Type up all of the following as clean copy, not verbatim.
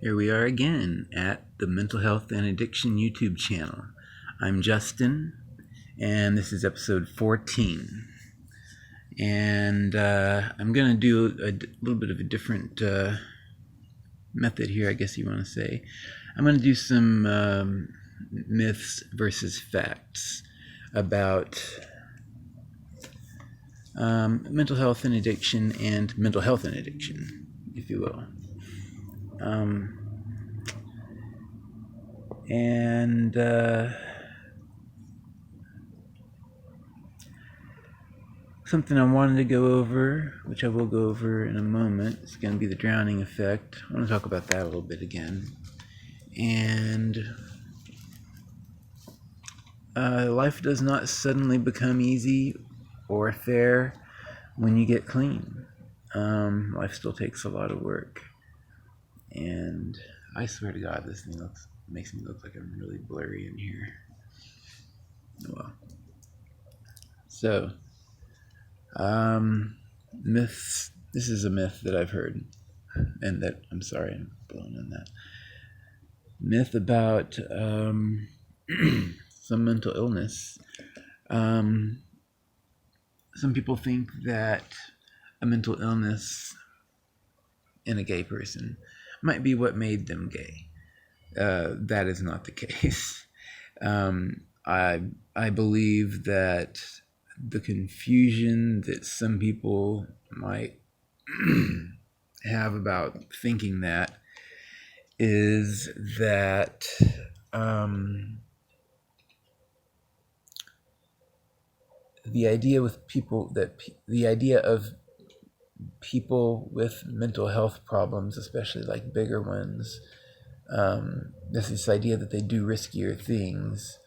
Here we are again at the Mental Health and Addiction YouTube channel. I'm Justin, and this is episode 14. And I'm going to do a little bit of a different method here, I guess you want to say. I'm going to do some myths versus facts about mental health and addiction, and mental health and addiction, if you will. Something I wanted to go over, which I will go over in a moment, is going to be the drowning effect. I want to talk about that a little bit again. And life does not suddenly become easy or fair when you get clean. Life still takes a lot of work. And I swear to God, this thing makes me look like I'm really blurry in here. Oh well. So, myths. This is a myth that I've heard, and that I'm sorry, I'm blowing on that. Myth about some mental illness. Some people think that a mental illness in a gay person might be what made them gay. That is not the case. I believe that the confusion that some people might have about thinking that is that the idea of people with mental health problems, especially like bigger ones, there's this idea that they do riskier things,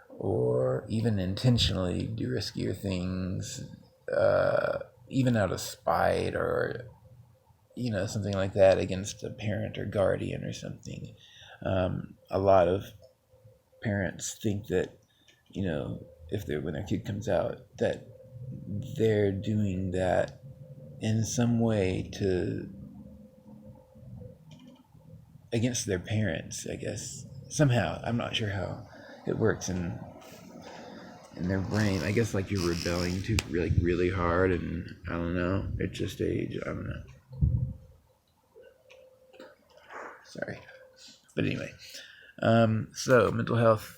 or even intentionally do riskier things, even out of spite, or something like that, against a parent or guardian or something. A lot of parents think that when their kid comes out, that they're doing that in some way against their parents, I guess. Somehow, I'm not sure how it works in their brain. I guess like you're rebelling too really hard, and I don't know, it's just age, I don't know. Sorry. But anyway, so mental health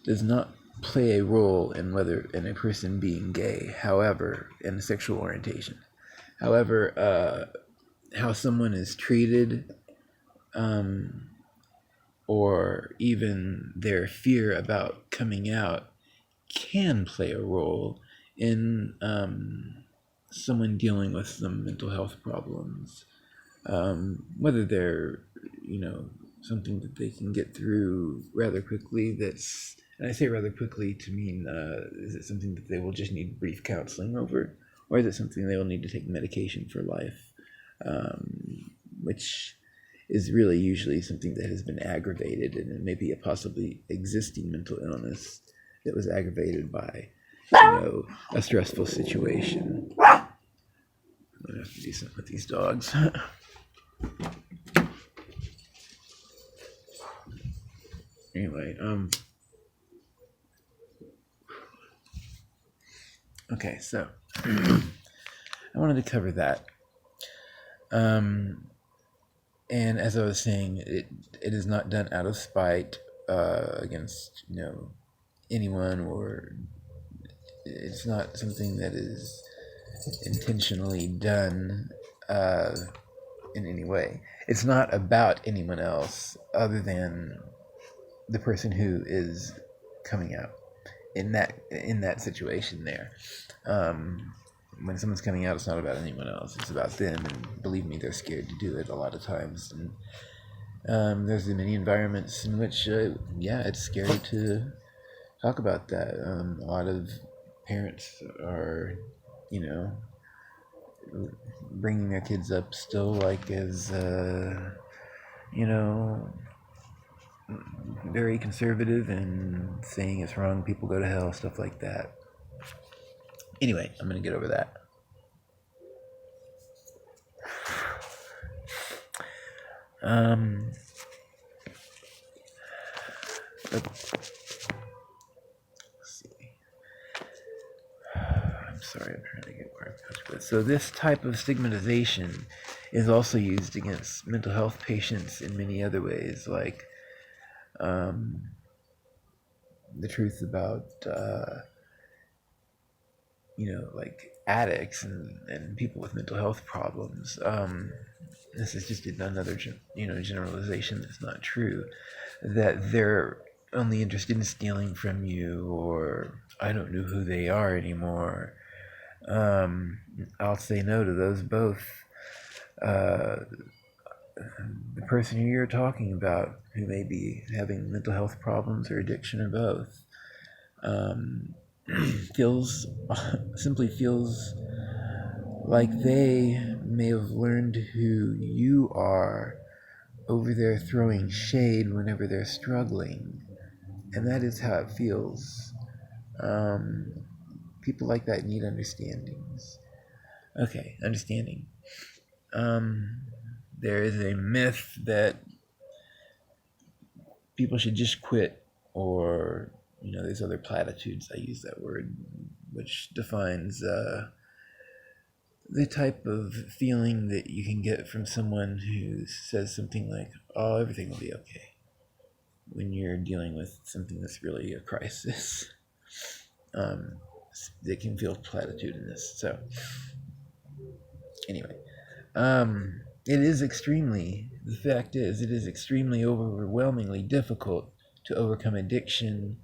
does not play a role in a person being gay, however, in sexual orientation. However, how someone is treated, or even their fear about coming out, can play a role in someone dealing with some mental health problems, whether they're something that they can get through rather quickly. And I say rather quickly to mean, is it something that they will just need brief counseling over, or is it something they will need to take medication for life, which is really usually something that has been aggravated, and it may be a possibly existing mental illness that was aggravated by a stressful situation. I'm gonna have to do something with these dogs. Anyway, okay, so I wanted to cover that. And as I was saying, it is not done out of spite against anyone, or it's not something that is intentionally done in any way. It's not about anyone else other than the person who is coming out in that situation there. When someone's coming out, it's not about anyone else. It's about them, and believe me, they're scared to do it a lot of times. And there's many environments in which, it's scary to talk about that. A lot of parents are, bringing their kids up still like as, very conservative, and saying it's wrong, people go to hell, stuff like that. Anyway, I'm going to get over that. Let's see. I'm sorry, I'm trying to get where I'm touched with. So this type of stigmatization is also used against mental health patients in many other ways, like the truth about like addicts and people with mental health problems. This is just another generalization that's not true. That they're only interested in stealing from you, or I don't know who they are anymore. I'll say no to those both. Uh, the person who you're talking about, who may be having mental health problems or addiction or both, feels simply feels like they may have learned who you are over there throwing shade whenever they're struggling, and that is how it feels. People like that need understandings. Okay, understanding. There is a myth that people should just quit, or there's other platitudes. I use that word, which defines the type of feeling that you can get from someone who says something like, "Oh, everything will be okay," when you're dealing with something that's really a crisis. That can feel platitudinous. So, anyway, the fact is, it is extremely overwhelmingly difficult to overcome addiction,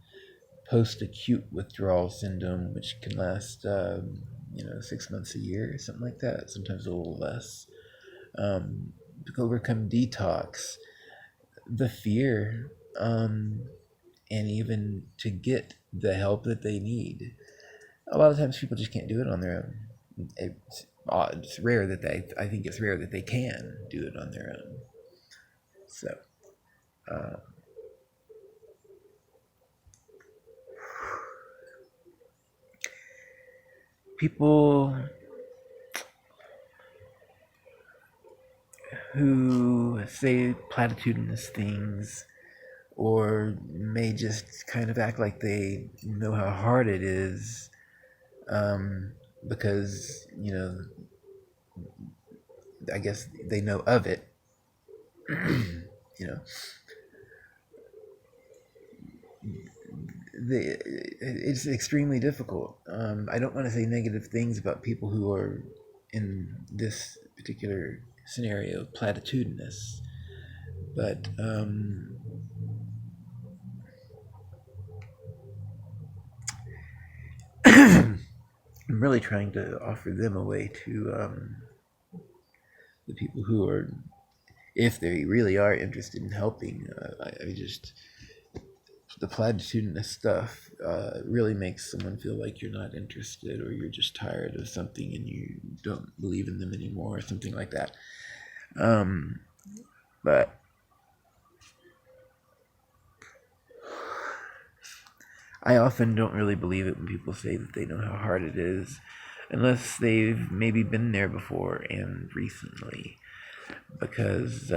post-acute withdrawal syndrome, which can last, 6 months, a year, something like that, sometimes a little less. To overcome detox, the fear, and even to get the help that they need. A lot of times people just can't do it on their own. It's rare that I think it's rare that they can do it on their own. So, people who say platitudinous things, or may just kind of act like they know how hard it is, because I guess they know of it. you know, it's extremely difficult. I don't want to say negative things about people who are in this particular scenario platitudinous, but I'm really trying to offer them a way to the people who are, if they really are interested in helping. I just the platitudinous stuff really makes someone feel like you're not interested, or you're just tired of something and you don't believe in them anymore, or something like that. But I often don't really believe it when people say that they know how hard it is, unless they've maybe been there before and recently, because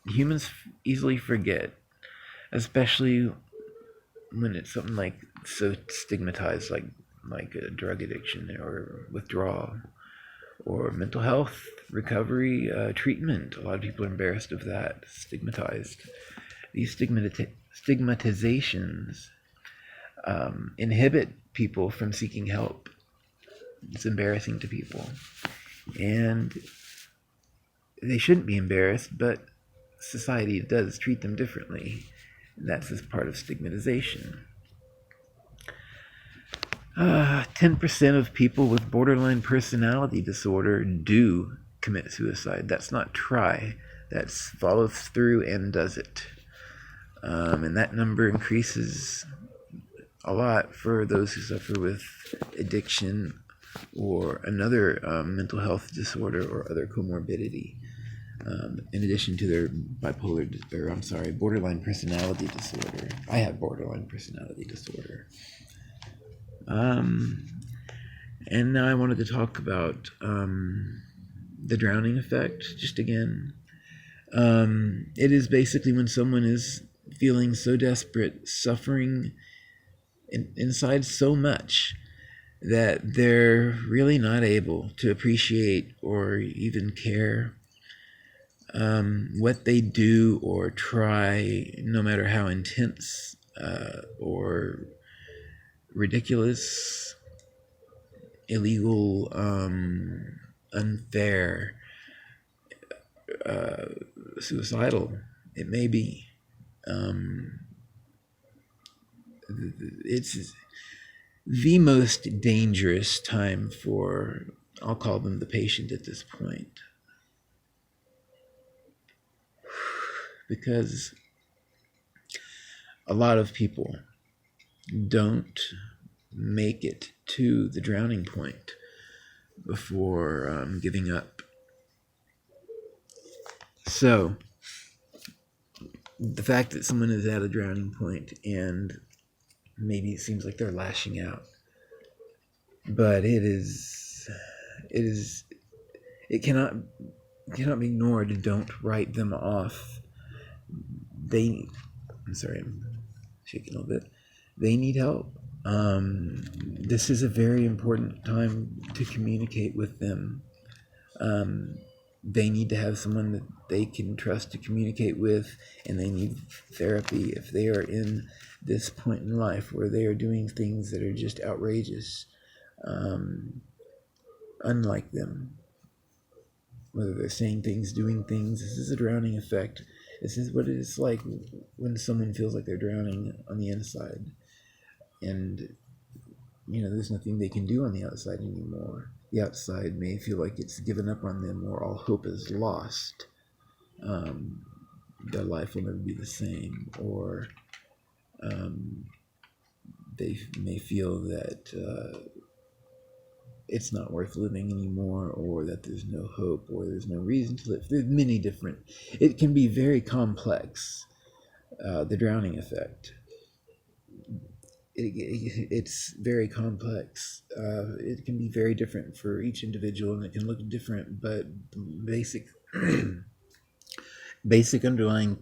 humans easily forget, especially when it's something like so stigmatized, like a drug addiction or withdrawal or mental health recovery treatment. A lot of people are embarrassed of that, stigmatized. These stigmatizations inhibit people from seeking help. It's embarrassing to people, and they shouldn't be embarrassed, but society does treat them differently, and that's as part of stigmatization. 10% of people with borderline personality disorder do commit suicide. That's not try, that's follows through and does it. And that number increases a lot for those who suffer with addiction or another mental health disorder or other comorbidity, in addition to their borderline personality disorder. I have borderline personality disorder. And now I wanted to talk about the drowning effect, just again. It is basically when someone is feeling so desperate, suffering inside so much that they're really not able to appreciate or even care what they do or try, no matter how intense or ridiculous, illegal, unfair, suicidal it may be. It's the most dangerous time for, I'll call them the patient at this point, because a lot of people don't make it to the drowning point before giving up. So, the fact that someone is at a drowning point and maybe it seems like they're lashing out, but it cannot be ignored. Don't write them off. I'm sorry, I'm shaking a little bit. They need help. This is a very important time to communicate with them. They need to have someone that they can trust to communicate with, and they need therapy if they are in this point in life where they are doing things that are just outrageous, unlike them. Whether they're saying things, doing things, this is a drowning effect. This is what it's like when someone feels like they're drowning on the inside. And, there's nothing they can do on the outside anymore. The outside may feel like it's given up on them or all hope is lost. Their life will never be the same. Or they may feel that it's not worth living anymore, or that there's no hope, or there's no reason to live. There's many different. It can be very complex, the drowning effect. It's very complex. It can be very different for each individual, and it can look different, but basic underlying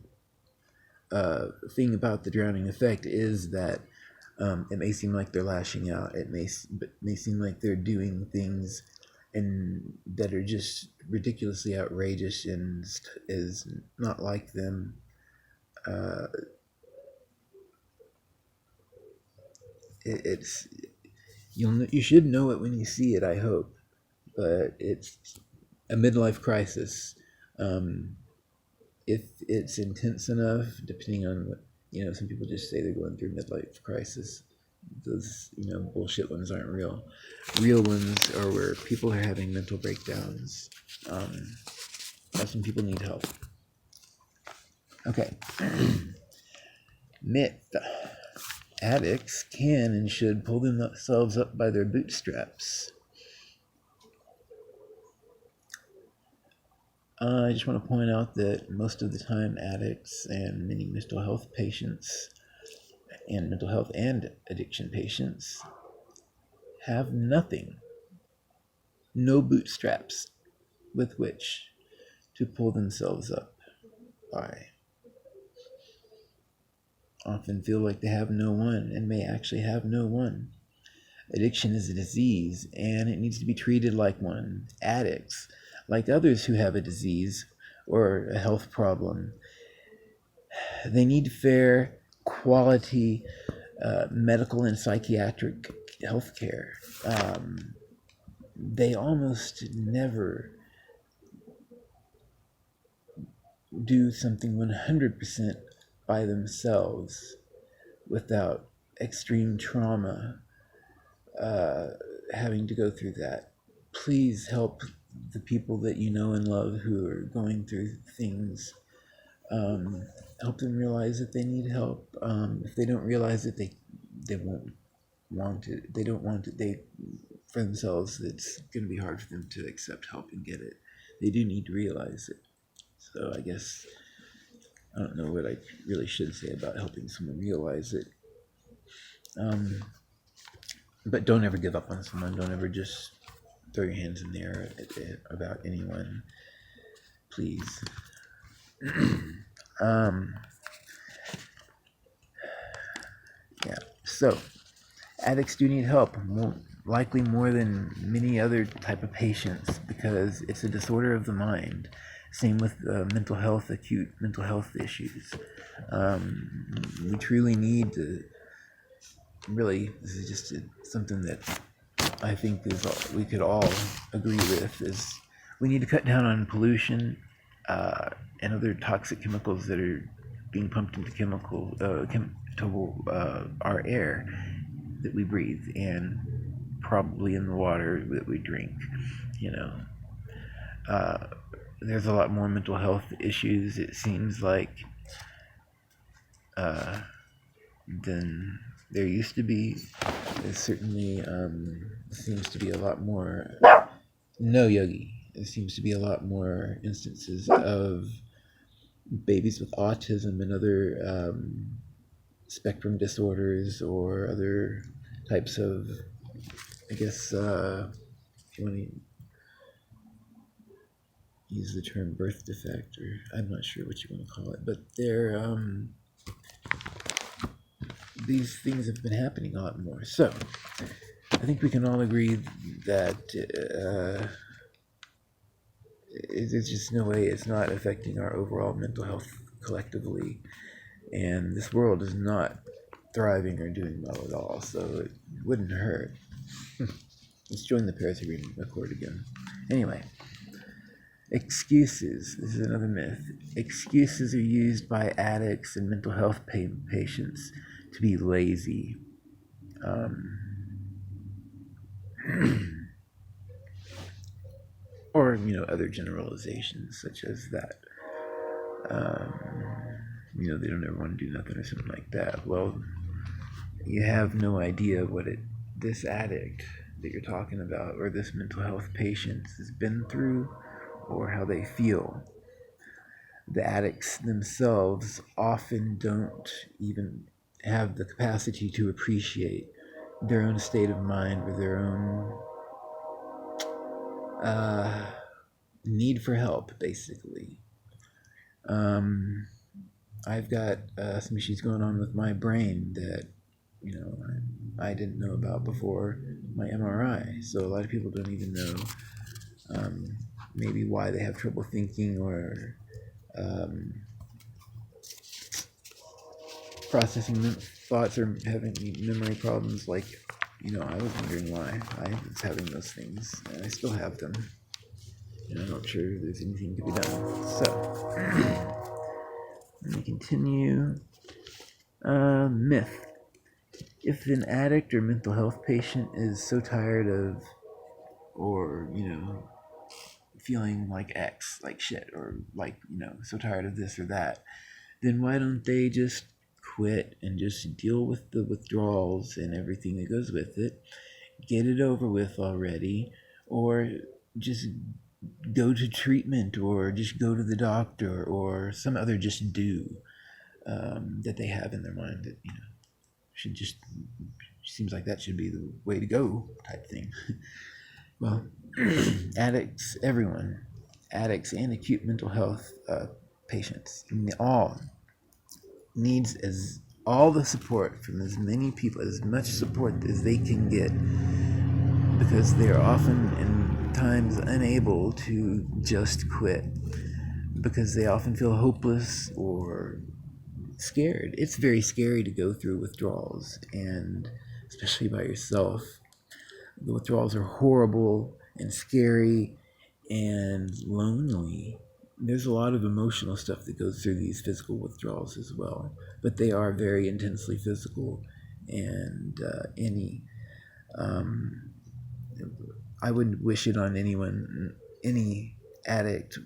thing about the drowning effect is that it may seem like they're lashing out. It may seem like they're doing things and that are just ridiculously outrageous and is not like them. You should know it when you see it, I hope, but it's a midlife crisis. If it's intense enough, depending on what, some people just say they're going through midlife crisis. Those, bullshit ones aren't real. Real ones are where people are having mental breakdowns. That's when people need help. Okay. Myth. Addicts can and should pull themselves up by their bootstraps. I just want to point out that most of the time addicts and many mental health patients and mental health and addiction patients have nothing, no bootstraps with which to pull themselves up by. Often feel like they have no one and may actually have no one. Addiction is a disease and it needs to be treated like one. Addicts, like others who have a disease or a health problem, they need fair, quality medical and psychiatric health care. They almost never do something 100% by themselves without extreme trauma, having to go through that. Please help the people that you know and love who are going through things. Help them realize that they need help. If they don't realize it, they won't want it. They don't want it. For themselves, it's going to be hard for them to accept help and get it. They do need to realize it. So I guess I don't know what I really should say about helping someone realize it. But don't ever give up on someone. Don't ever just throw your hands in the air about anyone. Please. um, yeah. So addicts do need help, likely more than many other type of patients, because it's a disorder of the mind. Same with mental health, acute mental health issues. We truly need to really. This is just something that I think we could all agree with is we need to cut down on pollution and other toxic chemicals that are being pumped into our air that we breathe and probably in the water that we drink. You know, there's a lot more mental health issues. It seems like than there used to be. There certainly seems to be a lot more. No, Yogi. There seems to be a lot more instances of babies with autism and other spectrum disorders or other types of, I guess, if you want to use the term birth defect, or I'm not sure what you want to call it, but these things have been happening a lot more. So I think we can all agree that there's just no way it's not affecting our overall mental health collectively, and this world is not thriving or doing well at all, so it wouldn't hurt. Let's join the Parasite Accord again. Anyway, excuses. This is another myth. Excuses are used by addicts and mental health patients to be lazy. Or, other generalizations such as that. They don't ever want to do nothing or something like that. Well, you have no idea what this addict that you're talking about or this mental health patient has been through or how they feel. The addicts themselves often don't even have the capacity to appreciate their own state of mind or their own need for help, basically. I've got some issues going on with my brain that, I didn't know about before my MRI. So a lot of people don't even know maybe why they have trouble thinking or processing thoughts or having memory problems. Like, I was wondering why I was having those things, and I still have them. And I'm not sure there's anything to be done. So, let me continue. Myth. If an addict or mental health patient is so tired of, or, feeling like X, like shit, or like, so tired of this or that, then why don't they just quit and just deal with the withdrawals and everything that goes with it, get it over with already, or just go to treatment, or just go to the doctor, or some other just do that they have in their mind that, should just, seems like that should be the way to go type thing. Well, addicts, everyone, addicts and acute mental health patients, all needs all the support from as many people, as much support as they can get, because they are often in times unable to just quit, because they often feel hopeless or scared. It's very scary to go through withdrawals, and especially by yourself. The withdrawals are horrible and scary and lonely. There's a lot of emotional stuff that goes through these physical withdrawals as well, but they are very intensely physical, and I wouldn't wish it on anyone. Any addict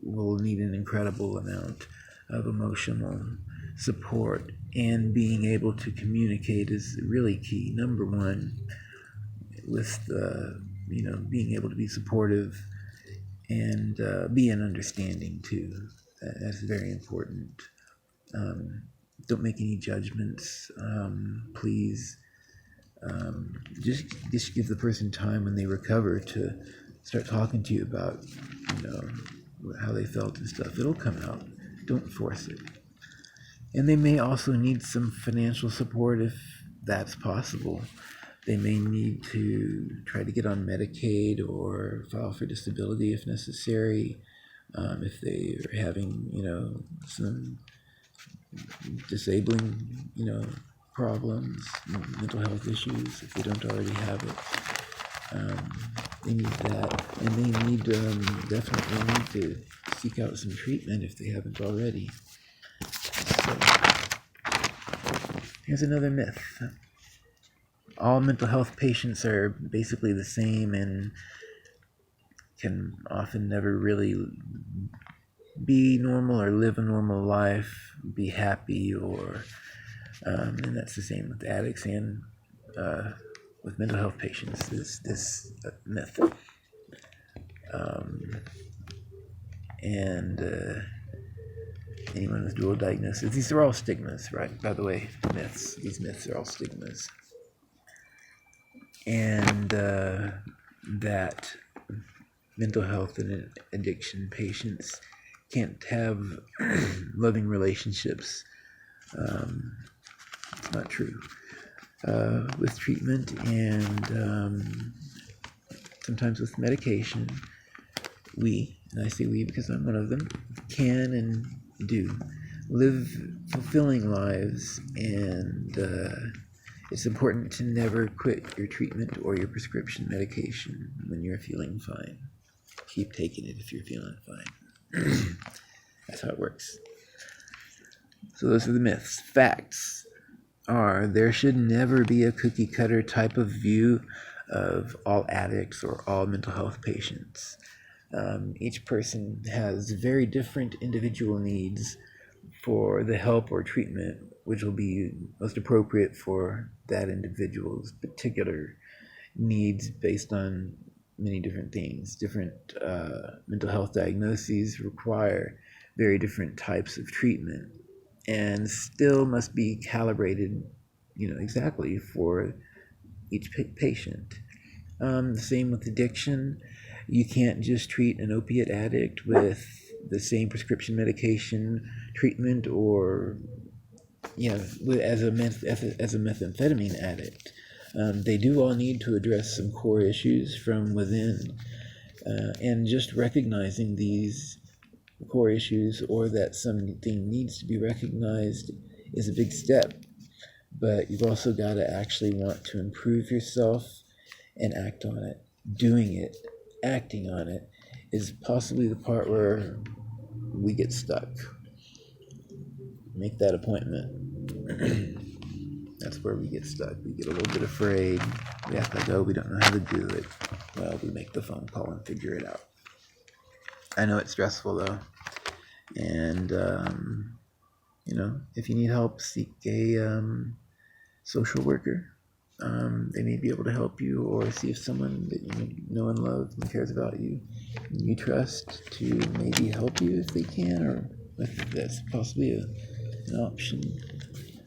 will need an incredible amount of emotional support, and being able to communicate is really key. Number one, with being able to be supportive and be an understanding too. That's very important. Don't make any judgments, please. Just give the person time when they recover to start talking to you about how they felt and stuff. It'll come out. Don't force it. And they may also need some financial support if that's possible. They may need to try to get on Medicaid or file for disability if necessary. If they are having, some disabling, problems, mental health issues, if they don't already have it. They need that, and they need definitely need to seek out some treatment if they haven't already. So, here's another myth. All mental health patients are basically the same and can often never really be normal or live a normal life, be happy, or and that's the same with addicts and with mental health patients. This myth, and anyone with dual diagnosis. These are all stigmas, right? By the way, myths. These myths are all stigmas, and that mental health and addiction patients can't have loving relationships. It's not true. With treatment and sometimes with medication, and I say we because I'm one of them, can and do live fulfilling lives, and it's important to never quit your treatment or your prescription medication when you're feeling fine. Keep taking it if you're feeling fine. That's how it works. So those are the myths. Facts are there should never be a cookie cutter type of view of all addicts or all mental health patients. Each person has very different individual needs for the help or treatment which will be most appropriate for that individual's particular needs based on many different things. Different mental health diagnoses require very different types of treatment and still must be calibrated, exactly for each patient. The same with addiction. You can't just treat an opiate addict with the same prescription medication treatment or as a methamphetamine addict. They do all need to address some core issues from within, and just recognizing these core issues or that something needs to be recognized is a big step. But you've also got to actually want to improve yourself and act on it. Doing it, acting on it, is possibly the part where we get stuck. Make that appointment. That's where we get stuck. We get a little bit afraid. We act like, we don't know how to do it. Well, we make the phone call and figure it out. I know it's stressful though. And, if you need help, seek a social worker. They may be able to help you, or see if someone that you know and love and cares about you and you trust to maybe help you if they can, or if that's possibly an option.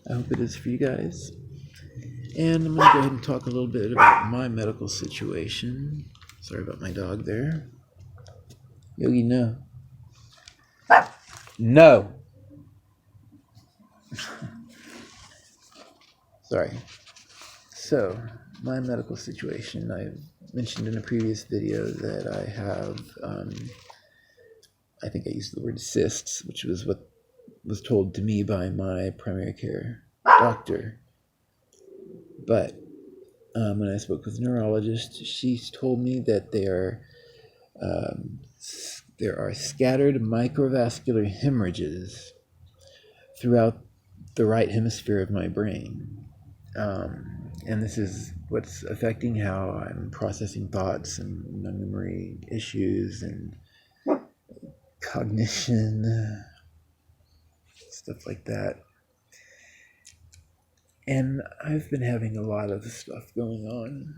I hope it is for you guys. And I'm going to go ahead and talk a little bit about my medical situation. Sorry about my dog there. Yogi, no. No! Sorry. So, my medical situation. I mentioned in a previous video that I have, I think I used the word cysts, which was what was told to me by my primary care doctor. But when I spoke with a neurologist, she told me that there are scattered microvascular hemorrhages throughout the right hemisphere of my brain. And this is what's affecting how I'm processing thoughts and my memory issues and cognition, stuff like that. And I've been having a lot of stuff going on.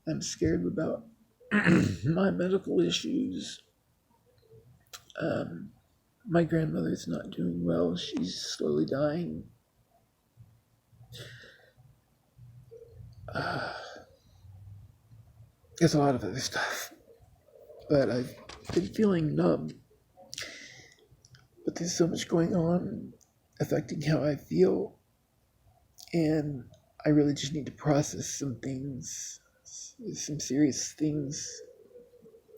I'm scared about my medical issues. My grandmother's not doing well. She's slowly dying. There's a lot of other stuff. But I've been feeling numb, but there's so much going on affecting how I feel, and I really just need to process some things, some serious things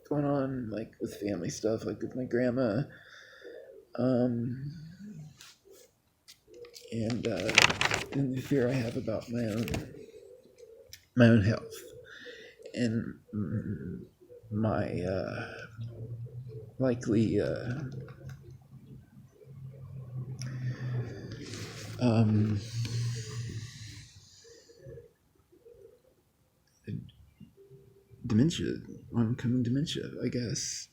going on, like with family stuff, like with my grandma, um, and the fear I have about my own health, and my likely um, dementia, oncoming dementia, I guess.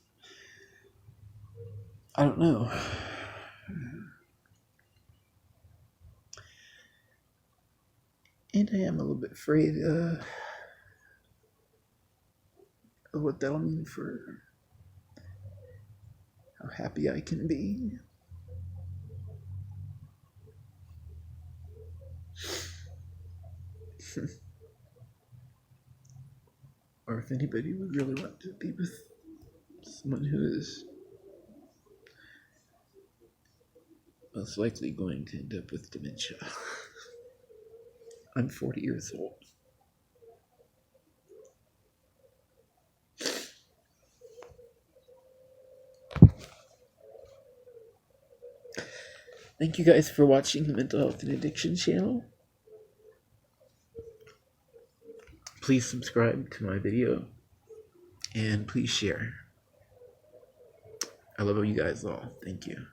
I don't know. And I am a little bit afraid of what that'll mean for how happy I can be. Or if anybody would really want to be with someone who is most likely going to end up with dementia. I'm 40 years old. Thank you guys for watching the Mental Health and Addiction channel. Please subscribe to my video, and please share. I love you guys all. Thank you.